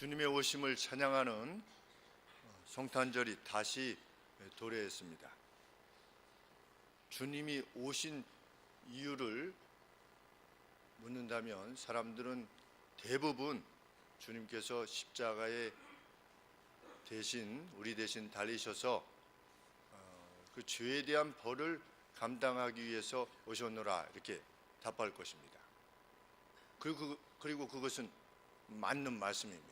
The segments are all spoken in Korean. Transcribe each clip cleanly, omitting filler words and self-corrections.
주님의 오심을 찬양하는 성탄절이 다시 도래했습니다. 주님이 오신 이유를 묻는다면 사람들은 대부분 주님께서 십자가에 우리 대신 달리셔서 그 죄에 대한 벌을 감당하기 위해서 오셨노라 이렇게 답할 것입니다. 그리고 그것은 맞는 말씀입니다.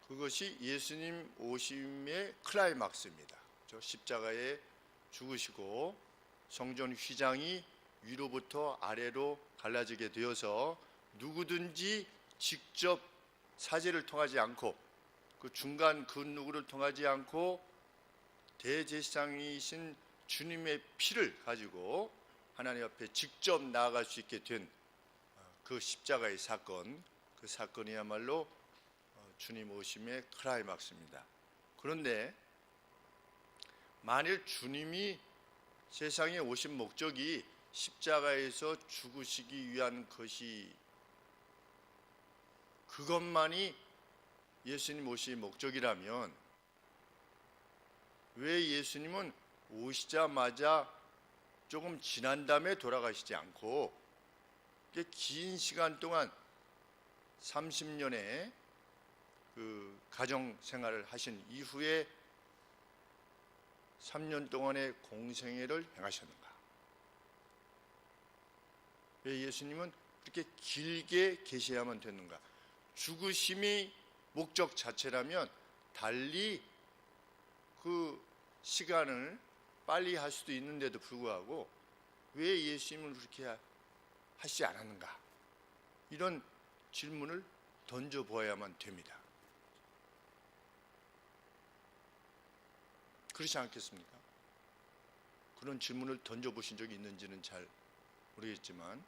그것이 예수님 오심의 클라이막스입니다. 십자가에 죽으시고 성전 휘장이 위로부터 아래로 갈라지게 되어서 누구든지 직접 사제를 통하지 않고 그 중간 그 누구를 통하지 않고 대제사장이신 주님의 피를 가지고 하나님 앞에 직접 나아갈 수 있게 된 그 십자가의 사건, 그 사건이야말로 주님 오심의 클라이막스입니다. 그런데 만일 주님이 세상에 오신 목적이 십자가에서 죽으시기 위한 것이 그것만이 예수님 오신 목적이라면 왜 예수님은 오시자마자 조금 지난 다음에 돌아가시지 않고 긴 시간 동안 30년의 그 가정 생활을 하신 이후에 3년 동안의 공생애를 행하셨는가? 왜 예수님은 그렇게 길게 계셔야만 됐는가? 죽으심이 목적 자체라면 달리 그 시간을 빨리 할 수도 있는데도 불구하고 왜 예수님은 그렇게 하시지 않았는가? 이런 질문을 던져보아야만 됩니다. 그렇지 않겠습니까? 그런 질문을 던져보신 적이 있는지는 잘 모르겠지만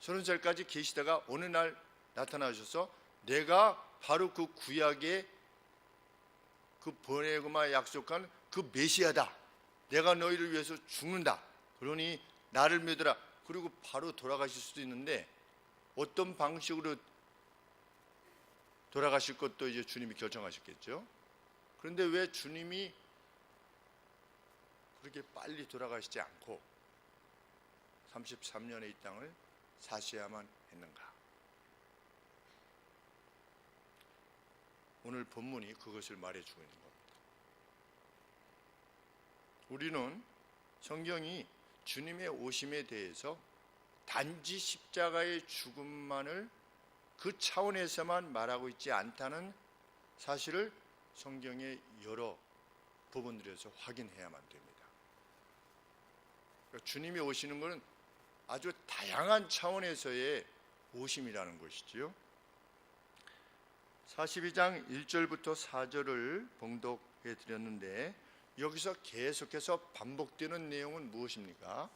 30살까지 계시다가 어느 날 나타나셔서 내가 바로 그 구약에 그 보내고만 약속한 그 메시아다. 내가 너희를 위해서 죽는다. 그러니 나를 믿어라. 그리고 바로 돌아가실 수도 있는데 어떤 방식으로 돌아가실 것도 이제 주님이 결정하셨겠죠. 그런데 왜 주님이 그렇게 빨리 돌아가시지 않고 33년의 이 땅을 사셔야만 했는가? 오늘 본문이 그것을 말해주고 있는 겁니다. 우리는 성경이 주님의 오심에 대해서 단지 십자가의 죽음만을 그 차원에서만 말하고 있지 않다는 사실을 성경의 여러 부분들에서 확인해야만 됩니다. 그러니까 주님이 오시는 것은 아주 다양한 차원에서의 오심이라는 것이지요. 42장 1절부터 4절을 봉독해 드렸는데 여기서 계속해서 반복되는 내용은 무엇입니까?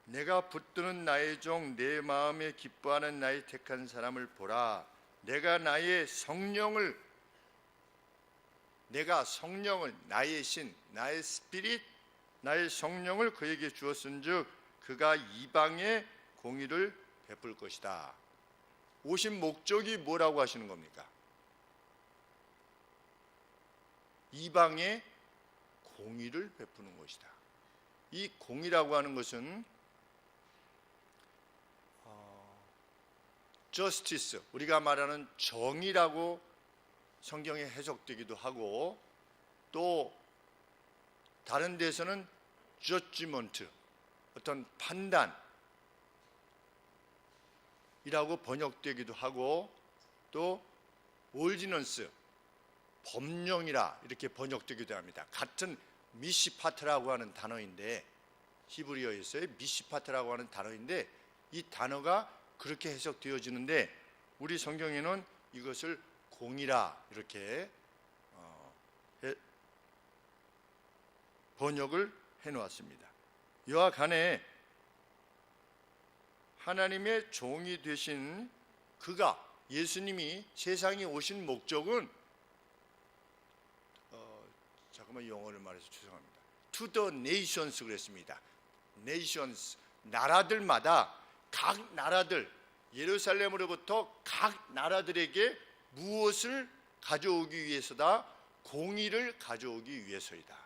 내가 붙드는 나의 종 내 마음에 기뻐하는 나의 택한 사람을 보라. 내가 성령을 나의 신 나의 스피릿 나의 성령을 그에게 주었은즉 그가 이방에 공의를 베풀 것이다. 오신 목적이 뭐라고 하시는 겁니까? 이방에 공의를 베푸는 것이다. 이 공의라고 하는 것은 justice, 우리가 말하는 정의라고 성경에 해석되기도 하고 또 다른 데서는 judgment, 어떤 판단이라고 번역되기도 하고 또 ordinance, 법령이라 이렇게 번역되기도 합니다. 같은 미시파트라고 하는 단어인데 히브리어에서의 미시파트라고 하는 단어인데 이 단어가 그렇게 해석되어지는데 우리 성경에는 이것을 공의라 이렇게 번역을 해놓았습니다. 이와 간에 하나님의 종이 되신 그가 예수님이 세상에 오신 목적은 잠깐만 영어를 말해서 죄송합니다. to the nations 그랬습니다. nations, 나라들마다 각 나라들, 예루살렘으로부터 각 나라들에게 무엇을 가져오기 위해서다? 공의를 가져오기 위해서이다.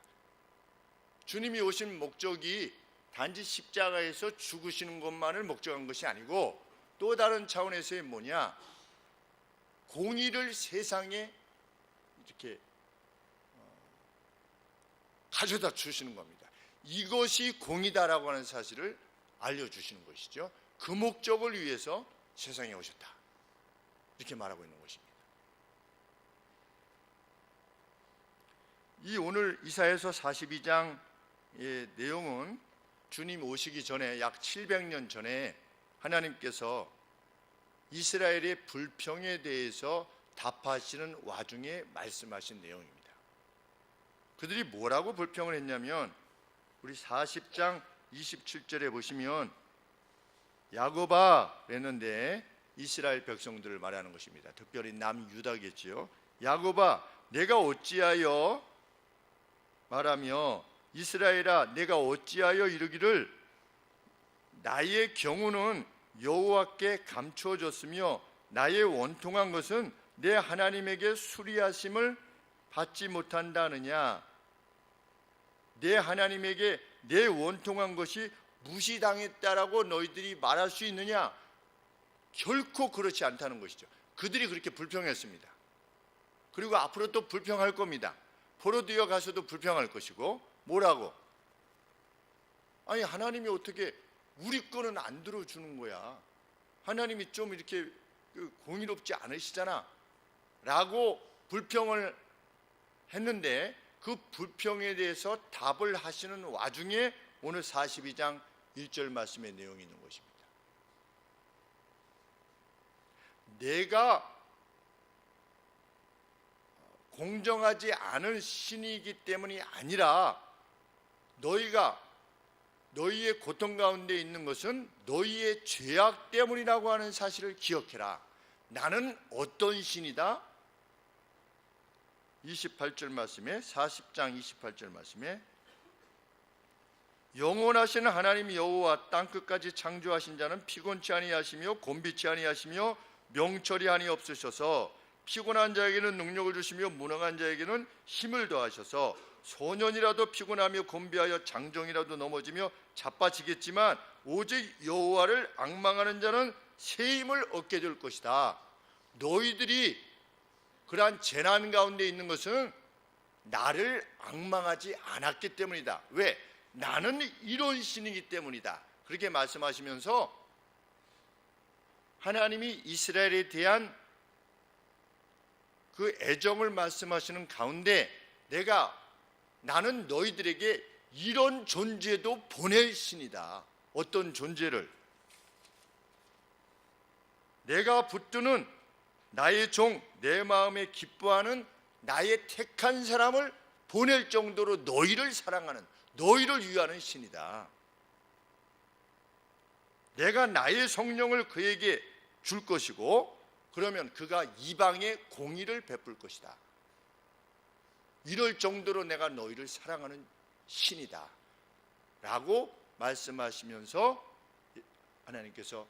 주님이 오신 목적이 단지 십자가에서 죽으시는 것만을 목적한 것이 아니고 또 다른 차원에서의 뭐냐? 공의를 세상에 이렇게 가져다 주시는 겁니다. 이것이 공의다라고 하는 사실을 알려주시는 것이죠. 그 목적을 위해서 세상에 오셨다, 이렇게 말하고 있는 것입니다. 이 오늘 이사야서 42장의 내용은 주님 오시기 전에 약 700년 전에 하나님께서 이스라엘의 불평에 대해서 답하시는 와중에 말씀하신 내용입니다. 그들이 뭐라고 불평을 했냐면 우리 40장 27절에 보시면 야곱아 그랬는데 이스라엘 백성들을 말하는 것입니다. 특별히 남유다겠지요. 야곱아 내가 어찌하여 말하며 이스라엘아 내가 어찌하여 이르기를 나의 경우는 여호와께 감추어졌으며 나의 원통한 것은 내 하나님에게 수리하심을 받지 못한다느냐. 내 하나님에게 내 원통한 것이 무시당했다라고 너희들이 말할 수 있느냐? 결코 그렇지 않다는 것이죠. 그들이 그렇게 불평했습니다. 그리고 앞으로 또 불평할 겁니다. 포로되어 가서도 불평할 것이고. 뭐라고? 아니 하나님이 어떻게 우리 거는 안 들어주는 거야? 하나님이 좀 이렇게 공의롭지 않으시잖아 라고 불평을 했는데 그 불평에 대해서 답을 하시는 와중에 오늘 42장 1절 말씀의 내용이 있는 것입니다. 내가 공정하지 않은 신이기 때문이 아니라 너희의 고통 가운데 있는 것은 너희의 죄악 때문이라고 하는 사실을 기억해라. 나는 어떤 신이다? 28절 말씀에 40장 28절 말씀에 영원하신 하나님 여호와 땅끝까지 창조하신 자는 피곤치 아니하시며 곤비치 아니하시며 명철이 아니 없으셔서 피곤한 자에게는 능력을 주시며 무능한 자에게는 힘을 더하셔서 소년이라도 피곤하며 곤비하여 장정이라도 넘어지며 자빠지겠지만 오직 여호와를 앙망하는 자는 새 힘을 얻게 될 것이다. 너희들이 그러한 재난 가운데 있는 것은 나를 앙망하지 않았기 때문이다. 왜? 나는 이런 신이기 때문이다. 그렇게 말씀하시면서 하나님이 이스라엘에 대한 그 애정을 말씀하시는 가운데 나는 너희들에게 이런 존재도 보낼 신이다. 어떤 존재를? 내가 붙드는 나의 종, 내 마음에 기뻐하는 나의 택한 사람을 보낼 정도로 너희를 사랑하는, 너희를 위하는 신이다. 내가 나의 성령을 그에게 줄 것이고 그러면 그가 이방에 공의를 베풀 것이다. 이럴 정도로 내가 너희를 사랑하는 신이다 라고 말씀하시면서 하나님께서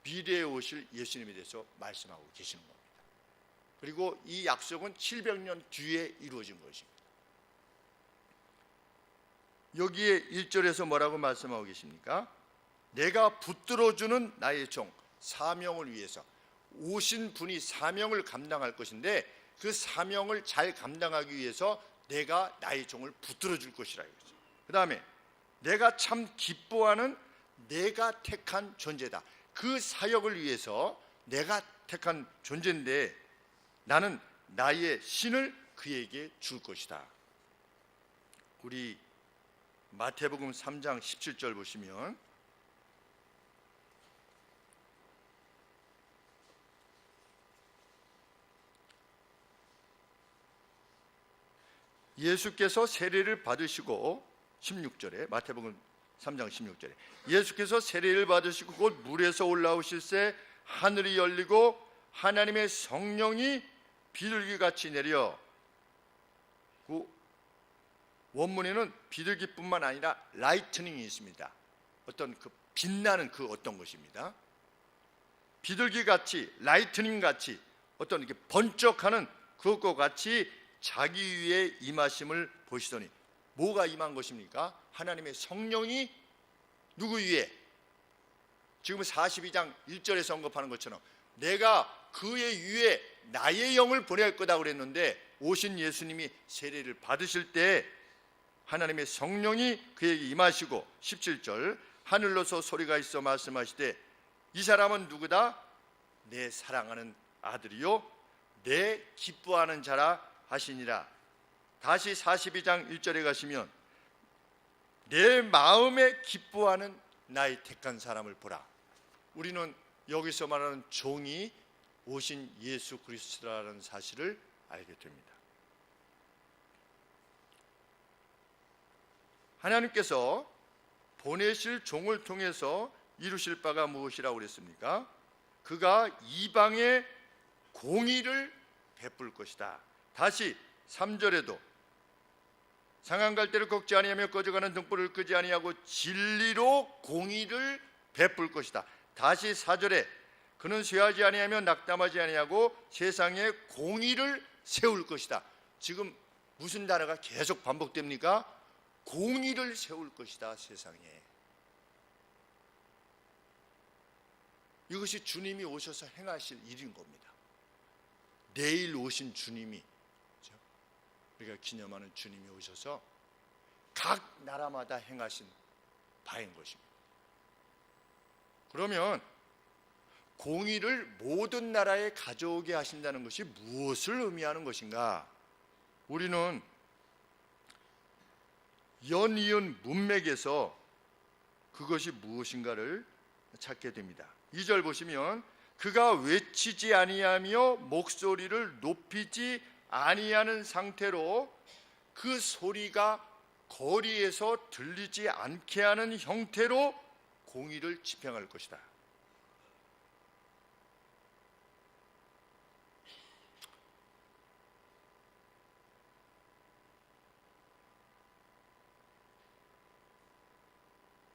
미래에 오실 예수님에 대해서 말씀하고 계시는 겁니다. 그리고 이 약속은 700년 뒤에 이루어진 것입니다. 여기에 1절에서 뭐라고 말씀하고 계십니까? 내가 붙들어주는 나의 종, 사명을 위해서 오신 분이 사명을 감당할 것인데 그 사명을 잘 감당하기 위해서 내가 나의 종을 붙들어 줄 것이라 이거죠. 그 다음에 내가 참 기뻐하는 내가 택한 존재다. 그 사역을 위해서 내가 택한 존재인데 나는 나의 신을 그에게 줄 것이다. 우리 마태복음 3장 17절 보시면 예수께서 세례를 받으시고 16절에 마태복음 3장 16절에 예수께서 세례를 받으시고 곧 물에서 올라오실새 하늘이 열리고 하나님의 성령이 비둘기같이 내려 원문에는 비둘기뿐만 아니라 라이트닝이 있습니다. 어떤 그 빛나는 그 어떤 것입니다. 비둘기같이 라이트닝같이 어떤 이렇게 번쩍하는 그것과 같이 자기 위에 임하심을 보시더니 뭐가 임한 것입니까? 하나님의 성령이 누구 위에? 지금 42장 1절에서 언급하는 것처럼 내가 그의 위에 나의 영을 보낼 거다 그랬는데 오신 예수님이 세례를 받으실 때 하나님의 성령이 그에게 임하시고 17절 하늘로서 소리가 있어 말씀하시되 이 사람은 누구다? 내 사랑하는 아들이요 내 기뻐하는 자라 하시니라. 다시 42장 1절에 가시면 내 마음에 기뻐하는 나의 택한 사람을 보라. 우리는 여기서 말하는 종이 오신 예수 그리스도라는 사실을 알게 됩니다. 하나님께서 보내실 종을 통해서 이루실 바가 무엇이라고 그랬습니까? 그가 이방에 공의를 베풀 것이다. 다시 3절에도 상한 갈대를 꺾지 아니하며 꺼져가는 등불을 끄지 아니하고 진리로 공의를 베풀 것이다. 다시 4절에 그는 쇠하지 아니하며 낙담하지 아니하고 세상에 공의를 세울 것이다. 지금 무슨 단어가 계속 반복됩니까? 공의를 세울 것이다. 세상에. 이것이 주님이 오셔서 행하실 일인 겁니다. 내일 오신 주님이, 우리가 기념하는 주님이 오셔서 각 나라마다 행하신 바인 것입니다. 그러면 공의를 모든 나라에 가져오게 하신다는 것이 무엇을 의미하는 것인가? 우리는 연이은 문맥에서 그것이 무엇인가를 찾게 됩니다. 2절 보시면 그가 외치지 아니하며 목소리를 높이지 아니하는 상태로 그 소리가 거리에서 들리지 않게 하는 형태로 공의를 집행할 것이다.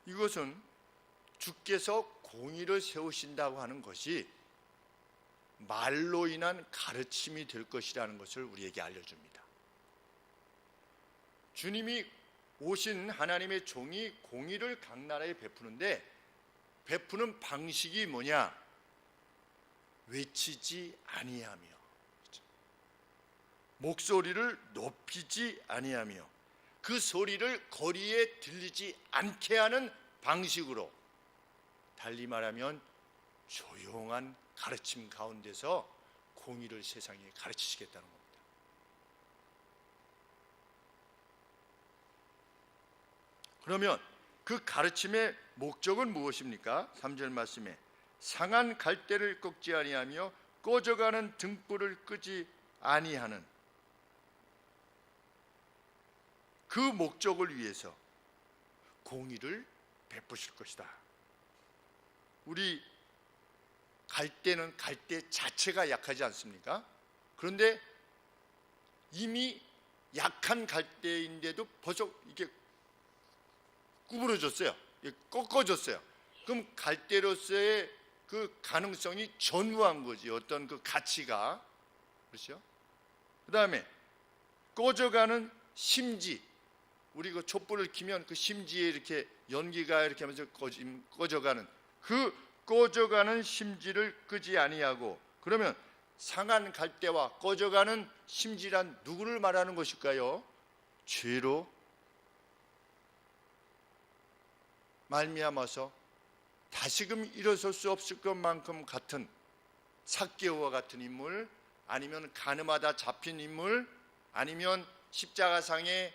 이것은 주께서 공의를 세우신다고 하는 것이 말로 인한 가르침이 될 것이라는 것을 우리에게 알려줍니다. 주님이 오신 하나님의 종이 공의를 각 나라에 베푸는데 베푸는 방식이 뭐냐? 외치지 아니하며 목소리를 높이지 아니하며 그 소리를 거리에 들리지 않게 하는 방식으로, 달리 말하면 조용한 가르침 가운데서 공의를 세상에 가르치시겠다는 겁니다. 그러면 그 가르침의 목적은 무엇입니까? 3절 말씀에 상한 갈대를 꺾지 아니하며 꺼져가는 등불을 끄지 아니하는 그 목적을 위해서 공의를 베푸실 것이다. 우리 갈대는 갈대 자체가 약하지 않습니까? 그런데 이미 약한 갈대인데도 벌써 이게 구부러졌어요. 꺾어졌어요. 그럼 갈대로서의 그 가능성이 전무한 거지. 어떤 그 가치가. 그렇죠? 그 다음에 꺼져가는 심지. 우리 그 촛불을 켜면 그 심지에 이렇게 연기가 이렇게 하면서 꺼져가는 그 꺼져가는 심지를 끄지 아니하고, 그러면 상한 갈대와 꺼져가는 심지란 누구를 말하는 것일까요? 죄로 말미암아서 다시금 일어설 수 없을 것만큼 같은 삭개오와 같은 인물, 아니면 가늠하다 잡힌 인물, 아니면 십자가상에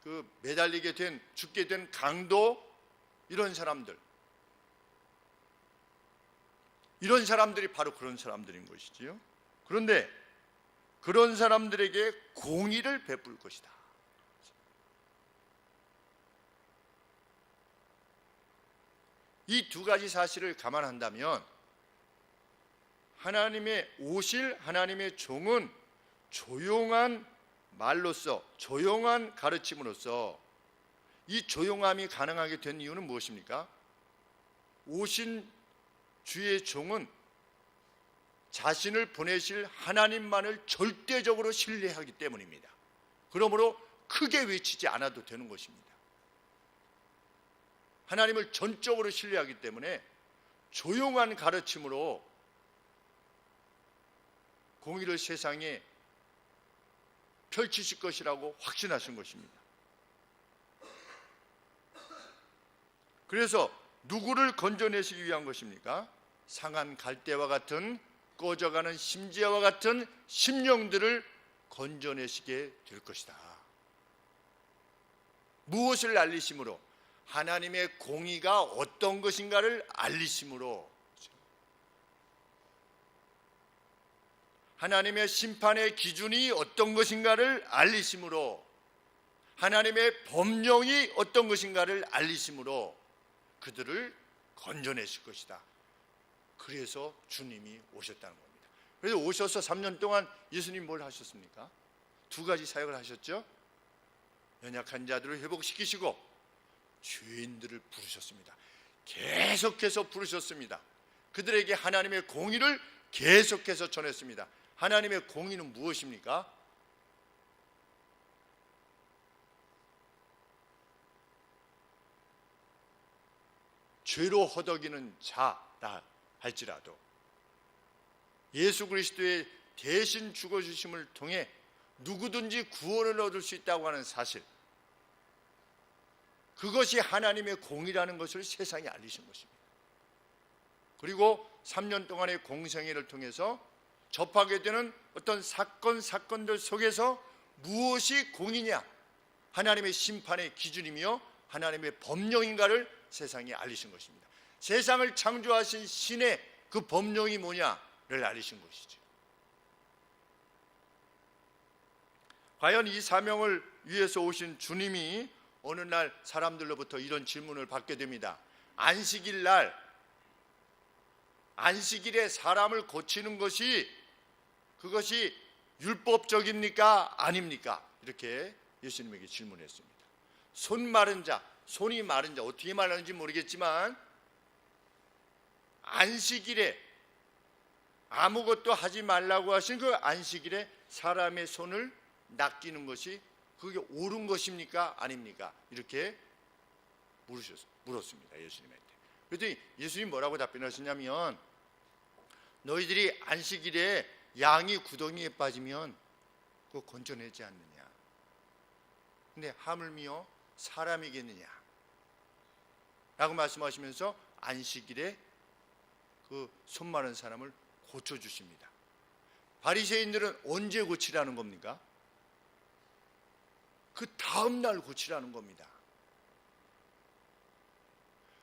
그 매달리게 된, 죽게 된 강도, 이런 사람들, 이런 사람들이 바로 그런 사람들인 것이지요. 그런데 그런 사람들에게 공의를 베풀 것이다. 이 두 가지 사실을 감안한다면 하나님의 오실 하나님의 종은 조용한 말로써 조용한 가르침으로써 이 조용함이 가능하게 된 이유는 무엇입니까? 오신 주의 종은 자신을 보내실 하나님만을 절대적으로 신뢰하기 때문입니다. 그러므로 크게 외치지 않아도 되는 것입니다. 하나님을 전적으로 신뢰하기 때문에 조용한 가르침으로 공의를 세상에 펼치실 것이라고 확신하신 것입니다. 그래서 누구를 건져내시기 위한 것입니까? 상한 갈대와 같은 꺼져가는 심지어와 같은 심령들을 건져내시게 될 것이다. 무엇을 알리심으로? 하나님의 공의가 어떤 것인가를 알리심으로, 하나님의 심판의 기준이 어떤 것인가를 알리심으로, 하나님의 법령이 어떤 것인가를 알리심으로 그들을 건져내실 것이다. 그래서 주님이 오셨다는 겁니다. 그래서 오셔서 3년 동안 예수님 뭘 하셨습니까? 두 가지 사역을 하셨죠. 연약한 자들을 회복시키시고 죄인들을 부르셨습니다. 계속해서 부르셨습니다. 그들에게 하나님의 공의를 계속해서 전했습니다. 하나님의 공의는 무엇입니까? 죄로 허덕이는 자라 할지라도 예수 그리스도의 대신 죽어주심을 통해 누구든지 구원을 얻을 수 있다고 하는 사실, 그것이 하나님의 공의라는 것을 세상에 알리신 것입니다. 그리고 3년 동안의 공생애를 통해서 접하게 되는 어떤 사건들 속에서 무엇이 공의냐, 하나님의 심판의 기준이며 하나님의 법령인가를 세상에 알리신 것입니다. 세상을 창조하신 신의 그 법령이 뭐냐를 알리신 것이죠. 과연 이 사명을 위해서 오신 주님이 어느 날 사람들로부터 이런 질문을 받게 됩니다. 안식일에 사람을 고치는 것이 그것이 율법적입니까? 아닙니까? 이렇게 예수님에게 질문했습니다. 손이 마른 자 어떻게 말하는지 모르겠지만 안식일에 아무것도 하지 말라고 하신 그 안식일에 사람의 손을 낚이는 것이 그게 옳은 것입니까? 아닙니까? 이렇게 물었습니다. 예수님한테. 그랬더니 예수님 뭐라고 답변하셨냐면, 너희들이 안식일에 양이 구덩이에 빠지면 그거 건져내지 않느냐? 근데 하물며 사람이겠느냐? 라고 말씀하시면서 안식일에 그 손 마른 사람을 고쳐주십니다. 바리새인들은 언제 고치라는 겁니까? 그 다음 날 고치라는 겁니다.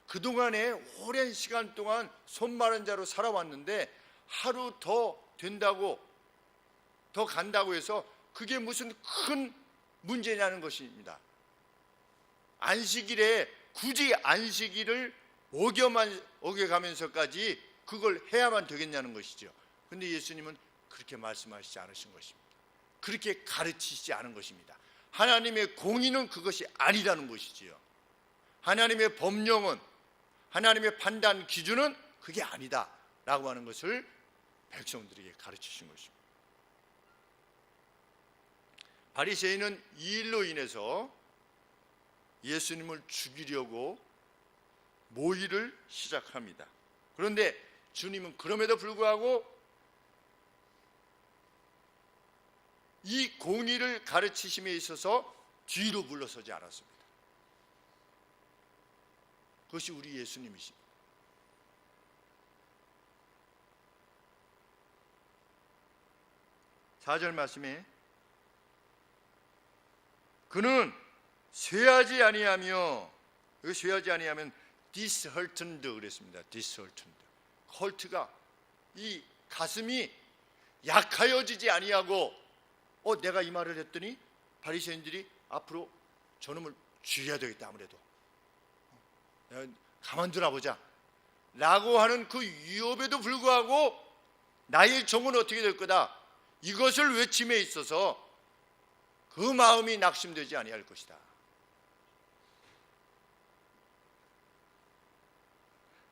그동안에 오랜 시간 동안 손 마른 자로 살아왔는데 하루 더 된다고, 더 간다고 해서 그게 무슨 큰 문제냐는 것입니다. 안식일에 굳이 안식일을 어겨가면서까지 그걸 해야만 되겠냐는 것이죠. 그런데 예수님은 그렇게 말씀하시지 않으신 것입니다. 그렇게 가르치시지 않은 것입니다. 하나님의 공의는 그것이 아니라는 것이지요. 하나님의 법령은, 하나님의 판단 기준은 그게 아니다 라고 하는 것을 백성들에게 가르치신 것입니다. 바리새인은 이 일로 인해서 예수님을 죽이려고 모의를 시작합니다. 그런데 주님은 그럼에도 불구하고 이 공의를 가르치심에 있어서 뒤로 물러서지 않았습니다. 그것이 우리 예수님이십니다. 사절 말씀에 그는 쇠하지 아니하며, 여기 쇠하지 아니하면 disheartened 그랬습니다. disheartened. 헐트가 이 가슴이 약하여지지 아니하고, 내가 이 말을 했더니 바리새인들이 앞으로 저놈을 죽여야 되겠다, 아무래도 가만두나 보자 라고 하는 그 위협에도 불구하고 나의 종은 어떻게 될 거다, 이것을 외침에 있어서 그 마음이 낙심되지 아니할 것이다.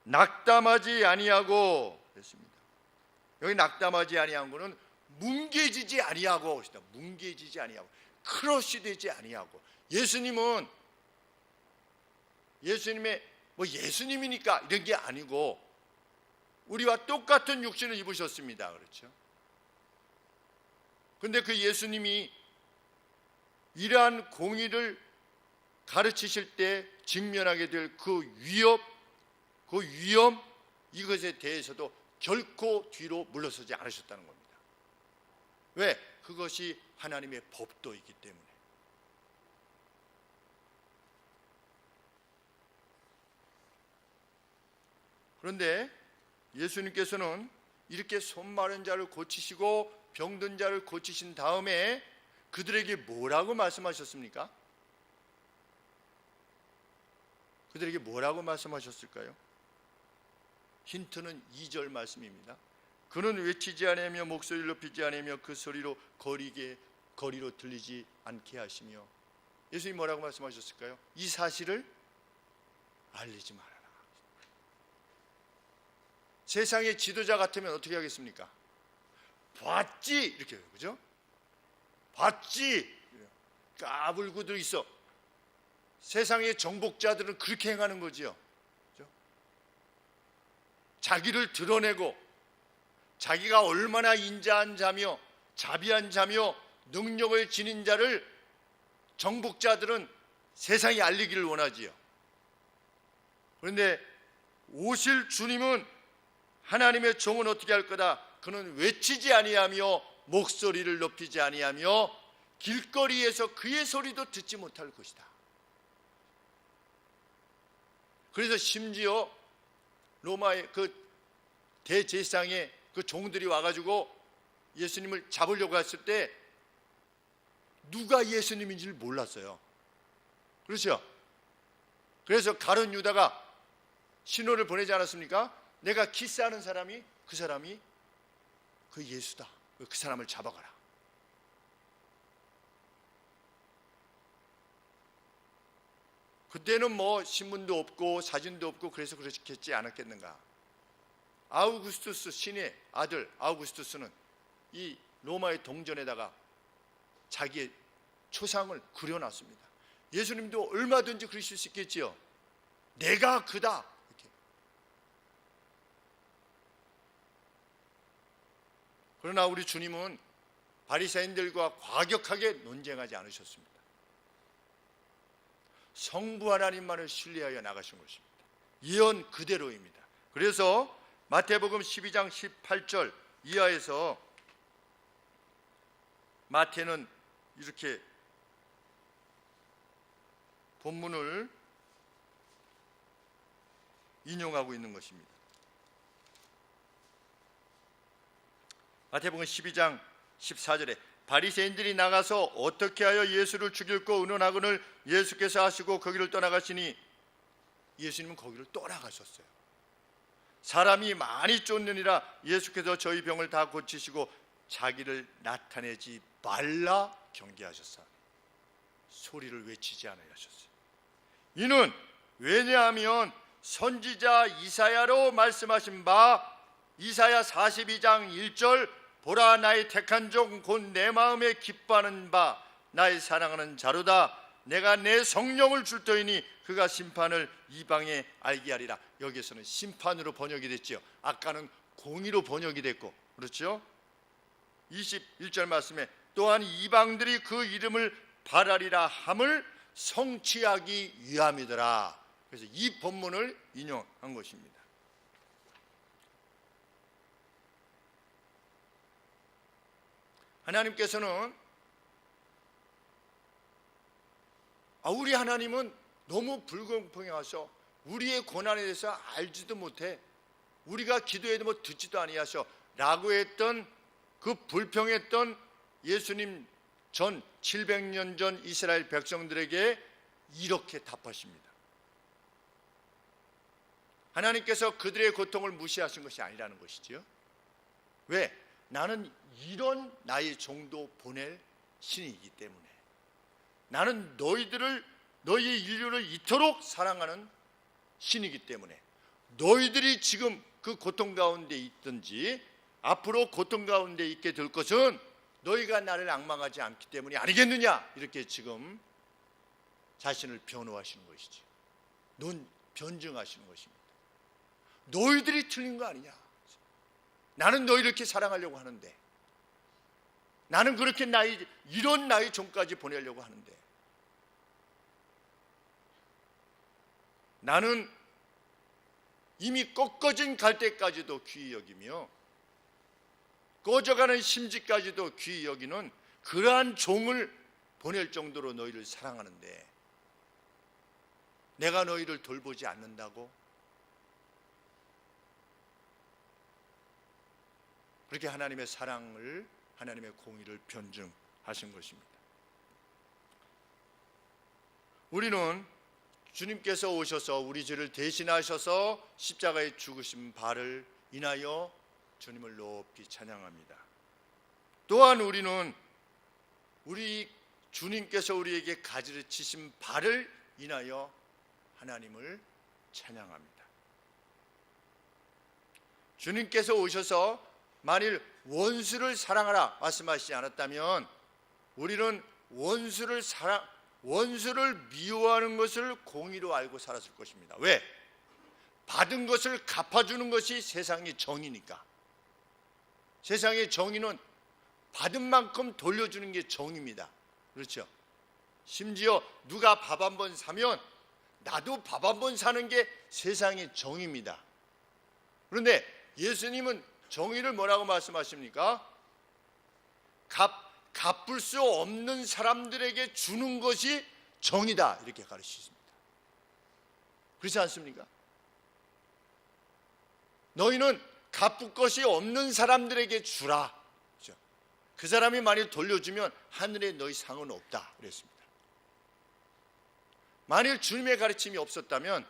낙담하지 아니하고 했습니다. 여기 낙담하지 아니한 거는 뭉개지지 아니하고 것이다. 뭉개지지 아니하고 크러쉬 되지 아니하고. 예수님의 예수님이니까 이런 게 아니고 우리와 똑같은 육신을 입으셨습니다. 그렇죠? 근데 그 예수님이 이러한 공의를 가르치실 때 직면하게 될 그 위험, 이것에 대해서도 결코 뒤로 물러서지 않으셨다는 겁니다. 왜? 그것이 하나님의 법도이기 때문에. 그런데 예수님께서는 이렇게 손 마른 자를 고치시고 병든 자를 고치신 다음에 그들에게 뭐라고 말씀하셨습니까? 그들에게 뭐라고 말씀하셨을까요? 힌트는 2절 말씀입니다. 그는 외치지 아니하며 목소리를 높이지 아니하며 그 소리로 거리로 들리지 않게 하시며. 예수님이 뭐라고 말씀하셨을까요? 이 사실을 알리지 말아라. 세상의 지도자 같으면 어떻게 하겠습니까? 봤지 이렇게 해요. 그죠? 봤지 까불고들 있어. 세상의 정복자들은 그렇게 행하는 거지요. 그죠? 자기를 드러내고 자기가 얼마나 인자한 자며 자비한 자며 능력을 지닌 자를 정복자들은 세상에 알리기를 원하지요. 그런데 오실 주님은 하나님의 종은 어떻게 할 거다? 그는 외치지 아니하며 목소리를 높이지 아니하며 길거리에서 그의 소리도 듣지 못할 것이다. 그래서 심지어 로마의 그 대제사장의 그 종들이 와가지고 예수님을 잡으려고 했을 때 누가 예수님인지를 몰랐어요. 그렇죠? 그래서 가룟 유다가 신호를 보내지 않았습니까? 내가 키스하는 사람이 그 사람이 그 예수다. 그 사람을 잡아가라. 그때는 뭐 신문도 없고 사진도 없고 그래서 그렇겠지 않았겠는가. 아우구스투스 신의 아들 아우구스투스는 이 로마의 동전에다가 자기의 초상을 그려놨습니다. 예수님도 얼마든지 그러실 수 있겠지요. 내가 그다. 이렇게. 그러나 우리 주님은 바리새인들과 과격하게 논쟁하지 않으셨습니다. 성부 하나님만을 신뢰하여 나가신 것입니다. 예언 그대로입니다. 그래서 마태복음 12장 18절 이하에서 마태는 이렇게 본문을 인용하고 있는 것입니다. 마태복음 12장 14절에 바리새인들이 나가서 어떻게 하여 예수를 죽일고 의논하거늘 예수께서 하시고 거기를 떠나가시니 예수님은 거기를 떠나가셨어요. 사람이 많이 쫓느니라 예수께서 저희 병을 다 고치시고 자기를 나타내지 말라 경계하셨사. 소리를 외치지 않아야 하셨어요. 이는 왜냐하면 선지자 이사야로 말씀하신 바 이사야 42장 1절 보라 나의 택한 종 곧 내 마음에 기뻐하는 바 나의 사랑하는 자로다. 내가 내 성령을 줄 터이니 그가 심판을 이방에 알게 하리라. 여기에서는 심판으로 번역이 됐죠. 아까는 공의로 번역이 됐고, 그렇죠? 21절 말씀에 또한 이방들이 그 이름을 바라리라 함을 성취하기 위함이더라. 그래서 이 본문을 인용한 것입니다. 하나님께서는 우리 하나님은 너무 불공평하셔. 우리의 고난에 대해서 알지도 못해. 우리가 기도해도 뭐 듣지도 아니하셔 라고 했던 그 불평했던 예수님 전 700년 전 이스라엘 백성들에게 이렇게 답하십니다. 하나님께서 그들의 고통을 무시하신 것이 아니라는 것이지요. 왜? 나는 이런 나의 종도 보낼 신이기 때문에. 나는 너희의 인류를 이토록 사랑하는 신이기 때문에 너희들이 지금 그 고통 가운데 있든지 앞으로 고통 가운데 있게 될 것은 너희가 나를 앙망하지 않기 때문이 아니겠느냐, 이렇게 지금 자신을 변호하시는 것이지, 변증하시는 것입니다. 너희들이 틀린 거 아니냐, 나는 너희를 이렇게 사랑하려고 하는데, 나는 그렇게 이런 나이 종까지 보내려고 하는데, 나는 이미 꺾어진 갈대까지도 귀히 여기며 꺼져가는 심지까지도 귀히 여기는 그러한 종을 보낼 정도로 너희를 사랑하는데 내가 너희를 돌보지 않는다고? 그렇게 하나님의 사랑을, 하나님의 공의를 변증하신 것입니다. 우리는 주님께서 오셔서 우리 죄를 대신하셔서 십자가에 죽으신 바를 인하여 주님을 높이 찬양합니다. 또한 우리는 우리 주님께서 우리에게 가지를 치신 바를 인하여 하나님을 찬양합니다. 주님께서 오셔서 만일 원수를 사랑하라 말씀하시지 않았다면 우리는 원수를 미워하는 것을 공의로 알고 살았을 것입니다. 왜? 받은 것을 갚아주는 것이 세상의 정의니까. 세상의 정의는 받은 만큼 돌려주는 게 정의입니다. 그렇죠? 심지어 누가 밥 한 번 사면 나도 밥 한 번 사는 게 세상의 정의입니다. 그런데 예수님은 정의를 뭐라고 말씀하십니까? 갚을 수 없는 사람들에게 주는 것이 정의다, 이렇게 가르치십니다. 그렇지 않습니까? 너희는 갚을 것이 없는 사람들에게 주라. 그렇죠? 그 사람이 만일 돌려주면 하늘에 너희 상은 없다, 그랬습니다. 만일 주님의 가르침이 없었다면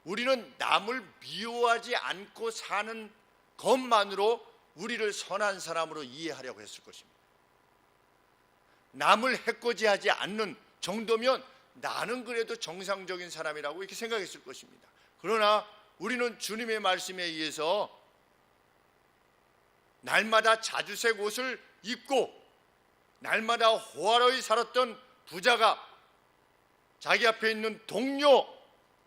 우리는 남을 미워하지 않고 사는 것만으로 우리를 선한 사람으로 이해하려고 했을 것입니다. 남을 해코지하지 않는 정도면 나는 그래도 정상적인 사람이라고 이렇게 생각했을 것입니다. 그러나 우리는 주님의 말씀에 의해서 날마다 자주색 옷을 입고 날마다 호화로이 살았던 부자가 자기 앞에 있는 동료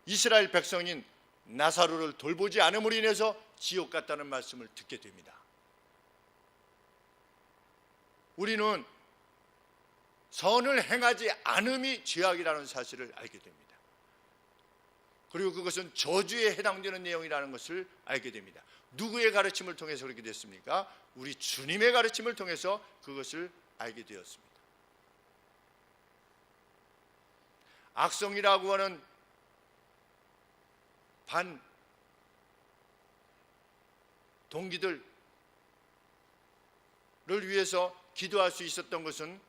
이스라엘 백성인 나사로를 돌보지 않음으로 인해서 지옥 갔다는 말씀을 듣게 됩니다. 우리는 선을 행하지 않음이 죄악이라는 사실을 알게 됩니다. 그리고 그것은 저주에 해당되는 내용이라는 것을 알게 됩니다. 누구의 가르침을 통해서 그렇게 됐습니까? 우리 주님의 가르침을 통해서 그것을 알게 되었습니다. 악성이라고 하는 반 동기들을 위해서 기도할 수 있었던 것은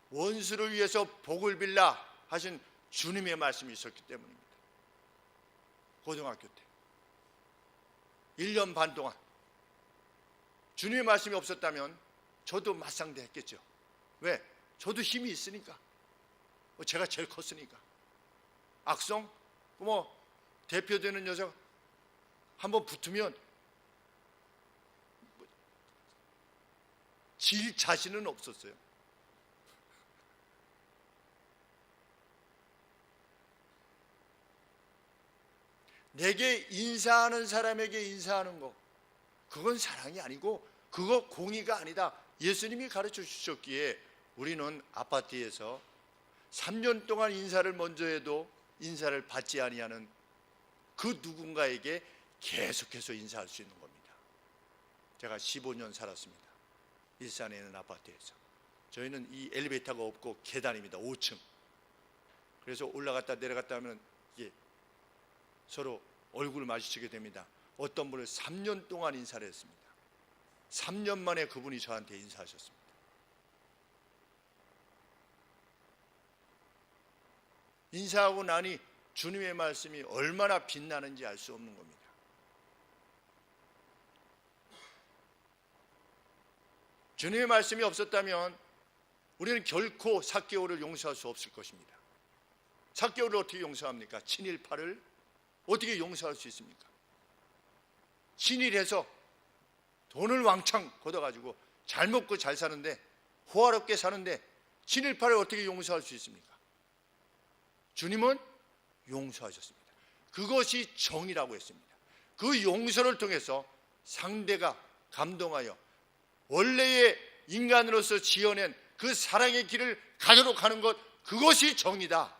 원수를 위해서 복을 빌라 하신 주님의 말씀이 있었기 때문입니다. 고등학교 때 1년 반 동안 주님의 말씀이 없었다면 저도 맞상대했겠죠. 왜? 저도 힘이 있으니까. 제가 제일 컸으니까. 악성? 대표되는 녀석 한번 붙으면 질 자신은 없었어요. 내게 인사하는 사람에게 인사하는 거, 그건 사랑이 아니고 그거 공의가 아니다. 예수님이 가르쳐 주셨기에 우리는 아파트에서 3년 동안 인사를 먼저 해도 인사를 받지 아니하는 그 누군가에게 계속해서 인사할 수 있는 겁니다. 제가 15년 살았습니다. 일산에 있는 아파트에서. 저희는 이 엘리베이터가 없고 계단입니다. 5층. 그래서 올라갔다 내려갔다 하면 이게 서로 얼굴을 마주치게 됩니다. 어떤 분을 3년 동안 인사를 했습니다. 3년 만에 그분이 저한테 인사하셨습니다. 인사하고 나니 주님의 말씀이 얼마나 빛나는지 알 수 없는 겁니다. 주님의 말씀이 없었다면 우리는 결코 삭개오를 용서할 수 없을 것입니다. 삭개오를 어떻게 용서합니까? 친일파를 어떻게 용서할 수 있습니까? 친일해서 돈을 왕창 걷어가지고 잘 먹고 잘 사는데, 호화롭게 사는데 친일파를 어떻게 용서할 수 있습니까? 주님은 용서하셨습니다. 그것이 정의라고 했습니다. 그 용서를 통해서 상대가 감동하여 원래의 인간으로서 지어낸 그 사랑의 길을 가도록 하는 것, 그것이 정의다.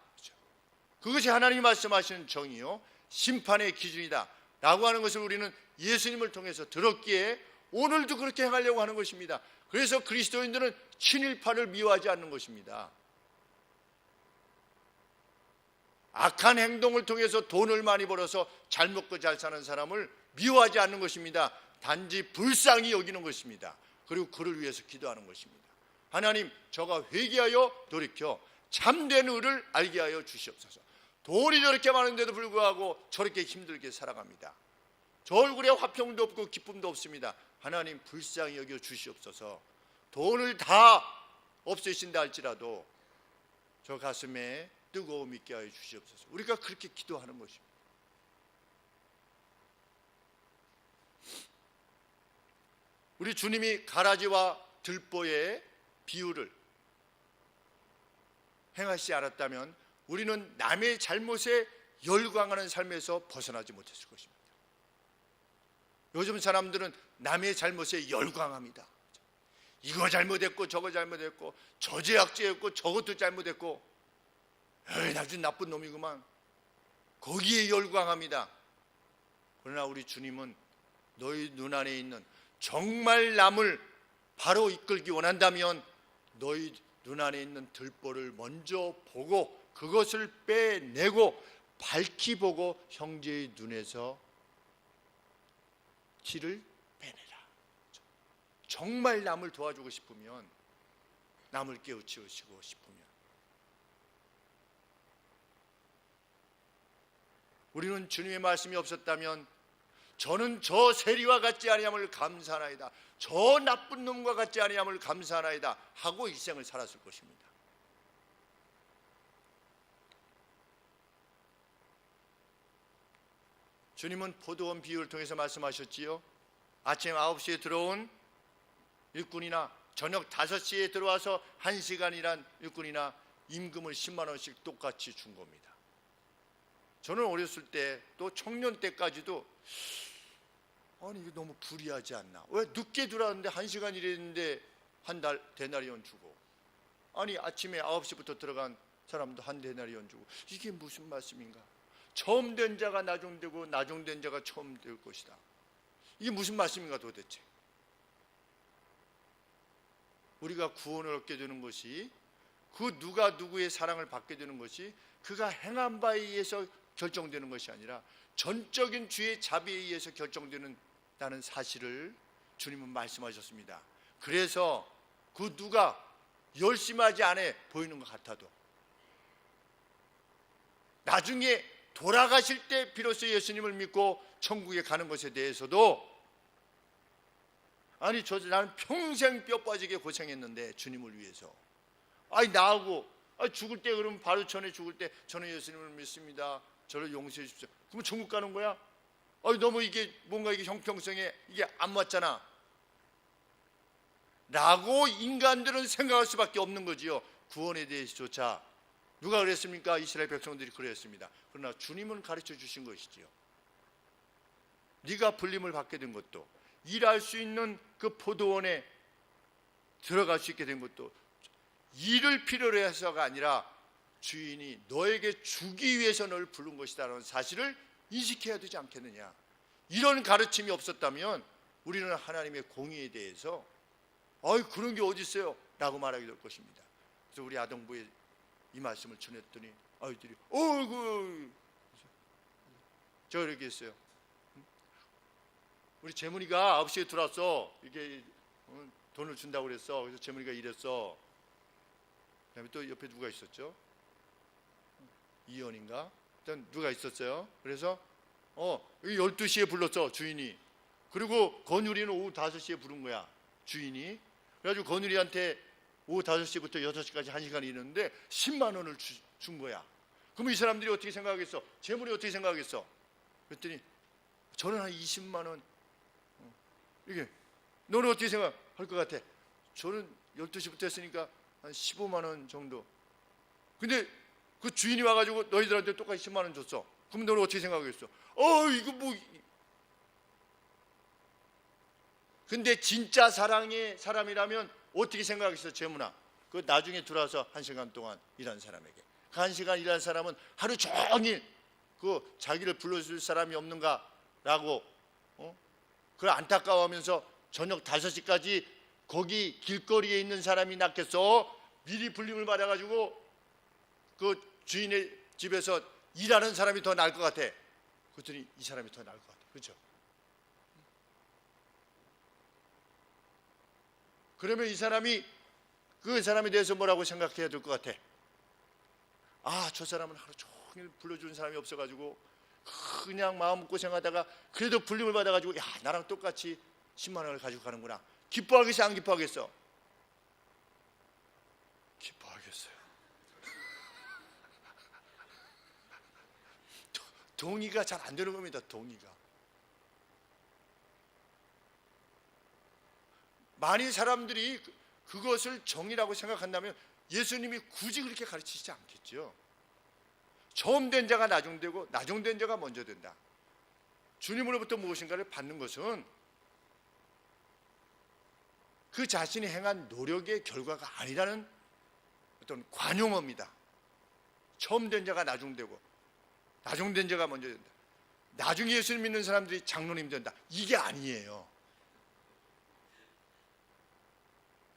그것이 하나님이 말씀하시는 정의요, 심판의 기준이다 라고 하는 것을 우리는 예수님을 통해서 들었기에 오늘도 그렇게 행하려고 하는 것입니다. 그래서 그리스도인들은 친일파를 미워하지 않는 것입니다. 악한 행동을 통해서 돈을 많이 벌어서 잘 먹고 잘 사는 사람을 미워하지 않는 것입니다. 단지 불쌍히 여기는 것입니다. 그리고 그를 위해서 기도하는 것입니다. 하나님, 저가 회개하여 돌이켜 참된 의를 알게 하여 주시옵소서. 돈이 저렇게 많은데도 불구하고 저렇게 힘들게 살아갑니다. 저 얼굴에 화평도 없고 기쁨도 없습니다. 하나님, 불쌍히 여겨 주시옵소서. 돈을 다 없애신다 할지라도 저 가슴에 뜨거움 있게 하여 주시옵소서. 우리가 그렇게 기도하는 것입니다. 우리 주님이 가라지와 들보의 비유를 행하시지 않았다면 우리는 남의 잘못에 열광하는 삶에서 벗어나지 못했을 것입니다. 요즘 사람들은 남의 잘못에 열광합니다. 이거 잘못했고 저거 잘못했고 저 죄악죄였고 저것도 잘못했고, 에이, 아주 나쁜 놈이구만. 거기에 열광합니다. 그러나 우리 주님은 너희 눈안에 있는, 정말 남을 바로 이끌기 원한다면 너희 눈안에 있는 들보를 먼저 보고 그것을 빼내고 밝히 보고 형제의 눈에서 티를 빼내라. 정말 남을 도와주고 싶으면, 남을 깨우치시고 싶으면 우리는 주님의 말씀이 없었다면 저는 저 세리와 같지 아니함을 감사하나이다, 저 나쁜 놈과 같지 아니함을 감사하나이다 하고 일생을 살았을 것입니다. 주님은 포도원 비유를 통해서 말씀하셨지요. 아침 9시에 들어온 일꾼이나 저녁 5시에 들어와서 1시간 일한 일꾼이나 임금을 10만 원씩 똑같이 준 겁니다. 저는 어렸을 때 또 청년 때까지도 아니 이게 너무 불이하지 않나, 왜 늦게 들어왔는데 1시간 일했는데 한 달 데나리온 주고, 아니 아침에 9시부터 들어간 사람도 한 데나리온 주고, 이게 무슨 말씀인가? 처음 된 자가 나중되고 나중된 자가 처음 될 것이다. 이게 무슨 말씀인가 도대체? 우리가 구원을 얻게 되는 것이, 그 누가 누구의 사랑을 받게 되는 것이 그가 행한 바에 의해서 결정되는 것이 아니라 전적인 주의 자비에 의해서 결정되는다는 사실을 주님은 말씀하셨습니다. 그래서 그 누가 열심히 하지 않아 보이는 것 같아도 나중에 돌아가실 때 비로소 예수님을 믿고 천국에 가는 것에 대해서도, 아니 나는 평생 뼈 빠지게 고생했는데 주님을 위해서, 아니 나하고 죽을 때, 그러면 바로 전에 죽을 때 저는 예수님을 믿습니다, 저를 용서해 주십시오. 그럼 천국 가는 거야? 아니 너무 이게 뭔가 이게 형평성에 이게 안 맞잖아 라고 인간들은 생각할 수밖에 없는 거지요. 구원에 대해서조차. 누가 그랬습니까? 이스라엘 백성들이 그랬습니다. 그러나 주님은 가르쳐 주신 것이지요. 네가 불림을 받게 된 것도, 일할 수 있는 그 포도원에 들어갈 수 있게 된 것도 일을 필요로 해서가 아니라 주인이 너에게 주기 위해서 너를 부른 것이다라는 사실을 인식해야 되지 않겠느냐. 이런 가르침이 없었다면 우리는 하나님의 공의에 대해서 그런 게 어디 있어요? 라고 말하게 될 것입니다. 그래서 우리 아동부에 이 말씀을 전했더니 아이들이 저 이렇게 했어요. 우리 재문이가 9시에 들어왔어. 이게 돈을 준다고 그랬어. 그래서 재문이가 이랬어. 그다음에 또 옆에 누가 있었죠? 이현인가? 일단 누가 있었어요. 그래서 12시에 불렀어 주인이. 그리고 건율이는 오후 5시에 부른 거야 주인이. 그래가지고 건율이한테 오후 5시부터 6시까지 1시간 일했는데 10만 원을 준 거야. 그럼 이 사람들이 어떻게 생각하겠어? 재물이 어떻게 생각하겠어? 그랬더니 저는 한 20만 원. 이게 너는 어떻게 생각할 것 같아? 저는 12시부터 했으니까 한 15만 원 정도. 근데 그 주인이 와가지고 너희들한테 똑같이 10만 원 줬어. 그럼 너는 어떻게 생각하겠어? 이거 뭐. 근데 진짜 사랑의 사람이라면 어떻게 생각하겠어? 재문아, 그 나중에 들어와서 1시간 동안 일한 사람에게, 그 1시간 일한 사람은 하루 종일 그 자기를 불러줄 사람이 없는가라고 그걸 안타까워하면서 저녁 5시까지 거기 길거리에 있는 사람이 낫겠어? 미리 불림을 받아가지고 그 주인의 집에서 일하는 사람이 더 나을 것 같아. 그랬더니 이 사람이 더 나을 것 같아. 그렇죠? 그러면 이 사람이 그 사람에 대해서 뭐라고 생각해야 될 것 같아? 저 사람은 하루 종일 불러주는 사람이 없어가지고 그냥 마음고생하다가 그래도 불림을 받아가지고 나랑 똑같이 10만 원을 가지고 가는구나. 기뻐하겠어, 안 기뻐하겠어? 기뻐하겠어요. 동의가 잘 안 되는 겁니다. 동의가. 많은 사람들이 그것을 정의라고 생각한다면 예수님이 굳이 그렇게 가르치지 않겠죠. 처음 된 자가 나중되고 나중된 자가 먼저 된다. 주님으로부터 무엇인가를 받는 것은 그 자신이 행한 노력의 결과가 아니라는 어떤 관용어입니다. 처음 된 자가 나중되고 나중된 자가 먼저 된다. 나중에 예수님 믿는 사람들이 장로님 된다. 이게 아니에요.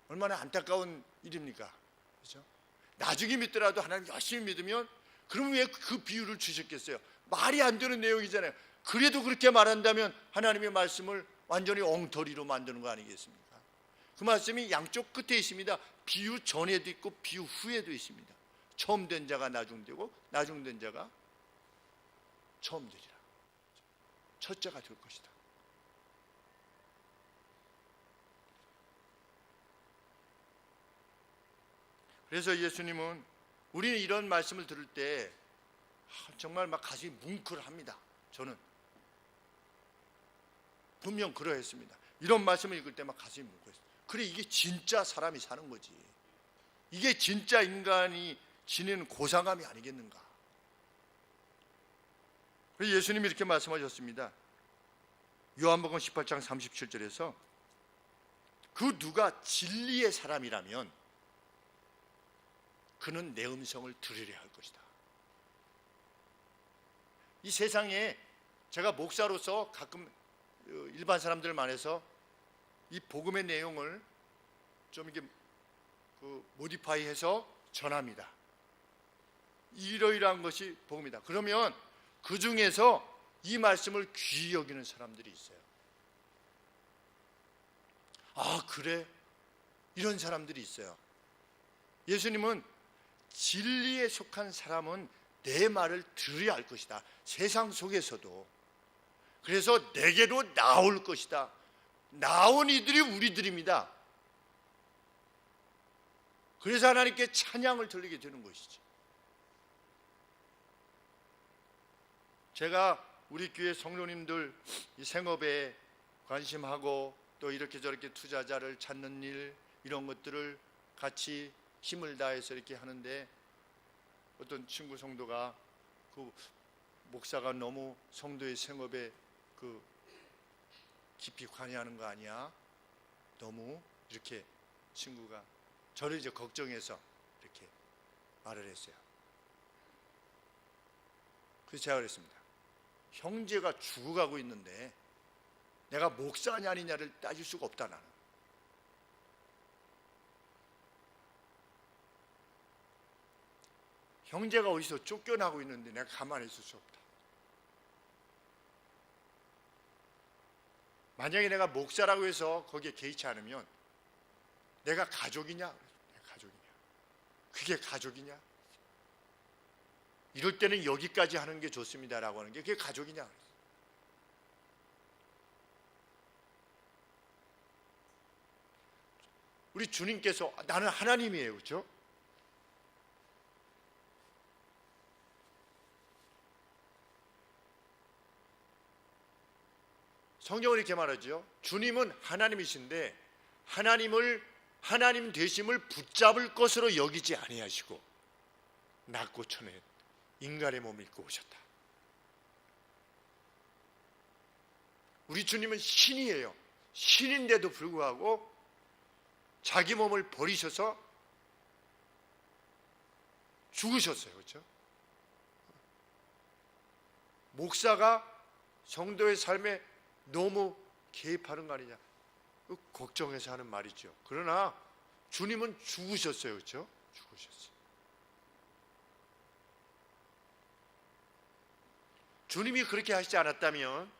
얼마나 안타까운 일입니까? 그렇죠? 나중에 믿더라도 하나님 열심히 믿으면 그럼 왜 그 비유를 주셨겠어요? 말이 안 되는 내용이잖아요. 그래도 그렇게 말한다면 하나님의 말씀을 완전히 엉터리로 만드는 거 아니겠습니까? 그 말씀이 양쪽 끝에 있습니다. 비유 전에도 있고 비유 후에도 있습니다. 처음 된 자가 나중되고 나중된 자가 처음 되리라. 첫째가 될 것이다. 그래서 예수님은 우리는 이런 말씀을 들을 때 정말 막 가슴이 뭉클합니다. 저는 분명 그러했습니다. 이런 말씀을 읽을 때 막 가슴이 뭉클했어요. 그래, 이게 진짜 사람이 사는 거지. 이게 진짜 인간이 지니는 고상함이 아니겠는가. 그래서 예수님이 이렇게 말씀하셨습니다. 요한복음 18장 37절에서 그 누가 진리의 사람이라면 그는 내 음성을 들으려 할 것이다. 이 세상에 제가 목사로서 가끔 일반 사람들 만에서 이 복음의 내용을 좀 이렇게 모디파이해서 전합니다. 이러이러한 것이 복음이다. 그러면 그 중에서 이 말씀을 귀히 여기는 사람들이 있어요. 그래? 이런 사람들이 있어요. 예수님은 진리에 속한 사람은 내 말을 들어야 할 것이다. 세상 속에서도. 그래서 내게로 나올 것이다. 나온 이들이 우리들입니다. 그래서 하나님께 찬양을 돌리게 되는 것이죠. 제가 우리 교회 성도님들 이 생업에 관심하고 또 이렇게 저렇게 투자자를 찾는 일, 이런 것들을 같이 힘을 다해서 이렇게 하는데 어떤 친구 성도가 그 목사가 너무 성도의 생업에 깊이 관여하는 거 아니야? 너무 이렇게 친구가 저를 이제 걱정해서 이렇게 말을 했어요. 그래서 제가 그랬습니다. 형제가 죽어가고 있는데 내가 목사냐 아니냐를 따질 수가 없다. 나는 형제가 어디서 쫓겨나고 있는데 내가 가만히 있을 수 없다. 만약에 내가 목사라고 해서 거기에 개의치 않으면 내가 가족이냐? 내가 가족이냐? 그게 가족이냐? 이럴 때는 여기까지 하는 게 좋습니다라고 하는 게 그게 가족이냐? 우리 주님께서 나는 하나님이에요. 그렇죠? 성경은 이렇게 말하죠. 주님은 하나님이신데 하나님 되심을 붙잡을 것으로 여기지 아니하시고 낮고 천에 인간의 몸을 입고 오셨다. 우리 주님은 신이에요. 신인데도 불구하고 자기 몸을 버리셔서 죽으셨어요. 그렇죠? 목사가 성도의 삶에 너무 개입하는 거 아니냐 걱정해서 하는 말이죠. 그러나 주님은 죽으셨어요. 그렇죠? 죽으셨어요. 주님이 그렇게 하시지 않았다면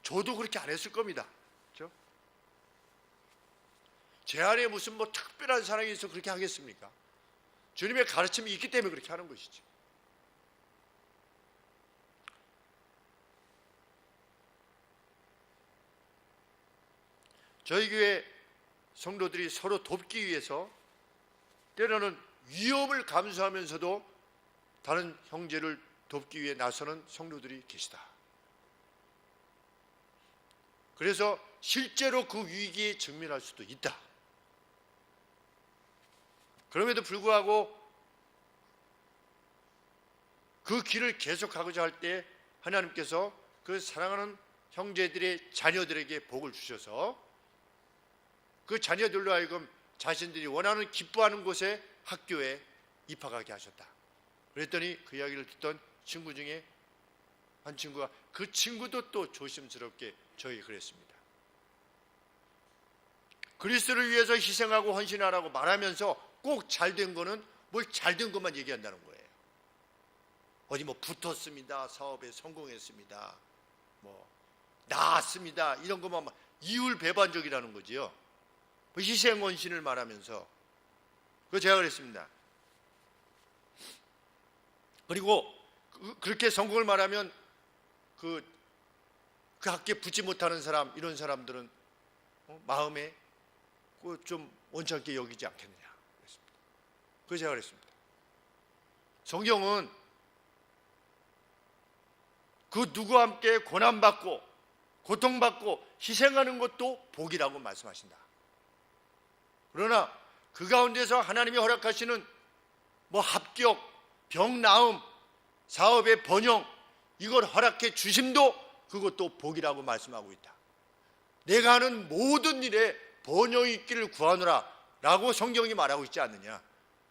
저도 그렇게 안 했을 겁니다. 그렇죠? 제 안에 무슨 특별한 사랑이 있어 그렇게 하겠습니까? 주님의 가르침이 있기 때문에 그렇게 하는 것이죠. 저희 교회 성도들이 서로 돕기 위해서 때로는 위험을 감수하면서도 다른 형제를 돕기 위해 나서는 성도들이 계시다. 그래서 실제로 그 위기에 직면할 수도 있다. 그럼에도 불구하고 그 길을 계속하고자 할 때 하나님께서 그 사랑하는 형제들의 자녀들에게 복을 주셔서 그 자녀들로 하여금 자신들이 원하는 기뻐하는 곳에 학교에 입학하게 하셨다. 그랬더니 그 이야기를 듣던 친구 중에 한 친구가 그 친구도 또 조심스럽게 저에게 그랬습니다. 그리스도를 위해서 희생하고 헌신하라고 말하면서 꼭 잘된 거는 뭘 잘된 것만 얘기한다는 거예요. 어디 붙었습니다. 사업에 성공했습니다. 나았습니다. 이런 것만 이율배반적이라는 거지요. 희생 헌신을 말하면서 그 제가 그랬습니다. 그리고 그렇게 성공을 말하면 그 학교에 붙지 못하는 사람 이런 사람들은 마음에 좀 원찮게 여기지 않겠느냐 그랬습니다. 그 제가 그랬습니다. 성경은 그 누구와 함께 고난받고 고통받고 희생하는 것도 복이라고 말씀하신다. 그러나 그 가운데서 하나님이 허락하시는 합격, 병 나음, 사업의 번영 이걸 허락해 주심도 그것도 복이라고 말씀하고 있다. 내가 하는 모든 일에 번영이 있기를 구하노라 라고 성경이 말하고 있지 않느냐.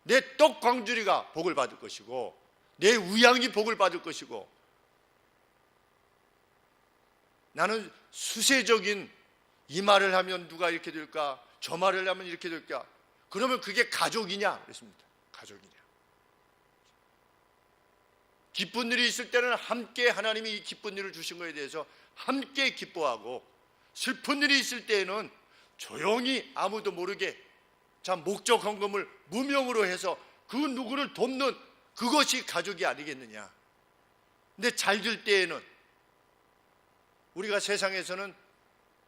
내 떡광주리가 복을 받을 것이고 내 우양이 복을 받을 것이고 나는 수세적인 이 말을 하면 누가 이렇게 될까 저 말을 하면 이렇게 될까 그러면 그게 가족이냐 그랬습니다. 가족이냐. 기쁜 일이 있을 때는 함께 하나님이 이 기쁜 일을 주신 것에 대해서 함께 기뻐하고 슬픈 일이 있을 때에는 조용히 아무도 모르게 목적 헌금을 무명으로 해서 그 누구를 돕는 그것이 가족이 아니겠느냐. 근데 잘 될 때에는 우리가 세상에서는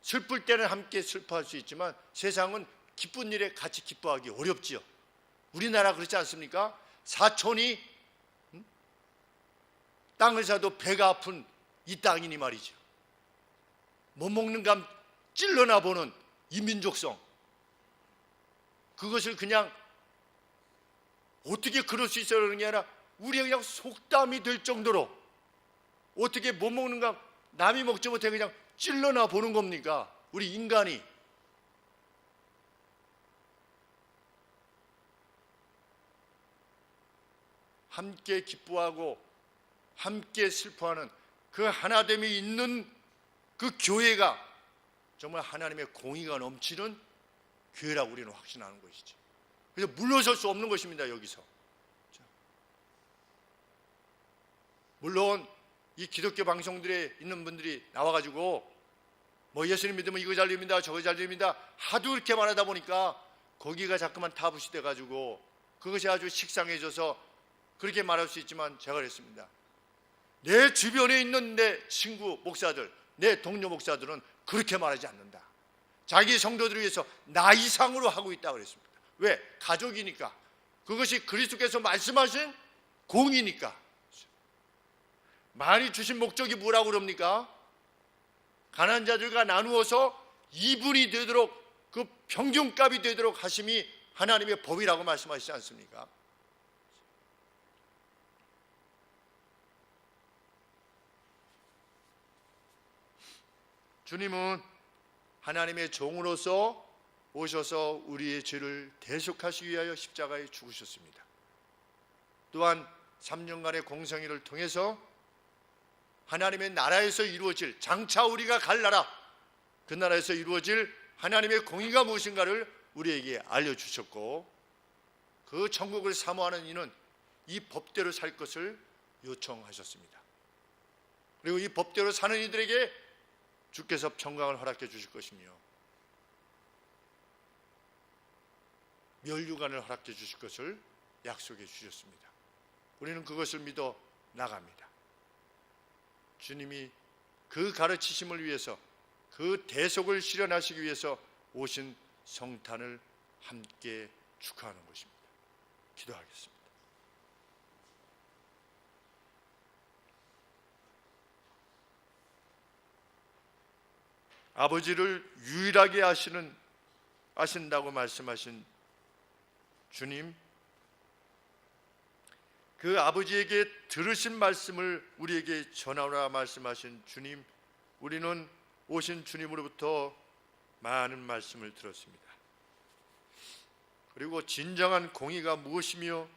슬플 때는 함께 슬퍼할 수 있지만 세상은 기쁜 일에 같이 기뻐하기 어렵지요. 우리나라 그렇지 않습니까? 사촌이 땅을 사도 배가 아픈 이 땅이니 말이죠. 못 먹는 감 찔러나 보는 이 민족성. 그것을 그냥 어떻게 그럴 수 있어요? 그러는 게 아니라 우리가 그냥 속담이 될 정도로 어떻게 못 먹는 감 남이 먹지 못해 그냥 찔러나 보는 겁니까? 우리 인간이. 함께 기뻐하고 함께 슬퍼하는 그 하나됨이 있는 그 교회가 정말 하나님의 공의가 넘치는 교회라고 우리는 확신하는 것이죠. 그래서 물러설 수 없는 것입니다. 여기서. 물론 이 기독교 방송들에 있는 분들이 나와가지고 예수님 믿으면 이거 잘 됩니다 저거 잘 됩니다 하도 이렇게 말하다 보니까 거기가 자꾸만 타부시 돼가지고 그것이 아주 식상해져서 그렇게 말할 수 있지만 제가 그랬습니다. 내 주변에 있는 내 친구 목사들 내 동료 목사들은 그렇게 말하지 않는다. 자기 성도들을 위해서 나 이상으로 하고 있다고 그랬습니다. 왜? 가족이니까. 그것이 그리스도께서 말씀하신 공이니까. 많이 주신 목적이 뭐라고 그럽니까? 가난한 자들과 나누어서 이분이 되도록, 그 평균값이 되도록 하심이 하나님의 법이라고 말씀하시지 않습니까? 주님은 하나님의 종으로서 오셔서 우리의 죄를 대속하시기 위하여 십자가에 죽으셨습니다. 또한 3년간의 공생애를 통해서 하나님의 나라에서 이루어질, 장차 우리가 갈 나라, 그 나라에서 이루어질 하나님의 공의가 무엇인가를 우리에게 알려주셨고, 그 천국을 사모하는 이는 이 법대로 살 것을 요청하셨습니다. 그리고 이 법대로 사는 이들에게 주께서 평강을 허락해 주실 것이며 멸류관을 허락해 주실 것을 약속해 주셨습니다. 우리는 그것을 믿어 나갑니다. 주님이 그 가르치심을 위해서, 그 대속을 실현하시기 위해서 오신 성탄을 함께 축하하는 것입니다. 기도하겠습니다. 아버지를 유일하게 아신다고 말씀하신 주님, 그 아버지에게 들으신 말씀을 우리에게 전하라 말씀하신 주님, 우리는 오신 주님으로부터 많은 말씀을 들었습니다. 그리고 진정한 공의가 무엇이며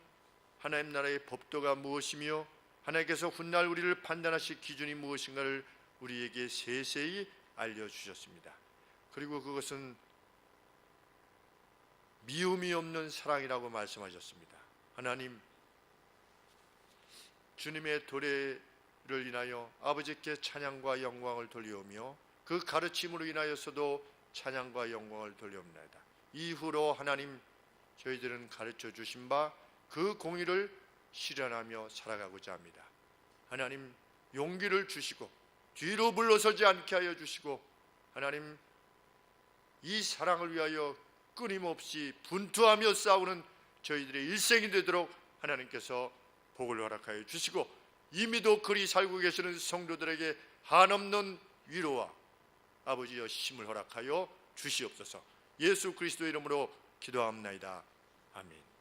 하나님 나라의 법도가 무엇이며 하나님께서 훗날 우리를 판단하실 기준이 무엇인가를 우리에게 세세히 알려주셨습니다. 그리고 그것은 미움이 없는 사랑이라고 말씀하셨습니다. 하나님, 주님의 도래를 인하여 아버지께 찬양과 영광을 돌려오며 그 가르침으로 인하여서도 찬양과 영광을 돌려옵나이다. 이후로 하나님, 저희들은 가르쳐 주신 바 그 공의를 실현하며 살아가고자 합니다. 하나님, 용기를 주시고 뒤로 물러서지 않게 하여 주시고, 하나님, 이 사랑을 위하여 끊임없이 분투하며 싸우는 저희들의 일생이 되도록 하나님께서 복을 허락하여 주시고, 이미도 그리 살고 계시는 성도들에게 한없는 위로와 아버지여 힘을 허락하여 주시옵소서. 예수 그리스도의 이름으로 기도합나이다. 아멘.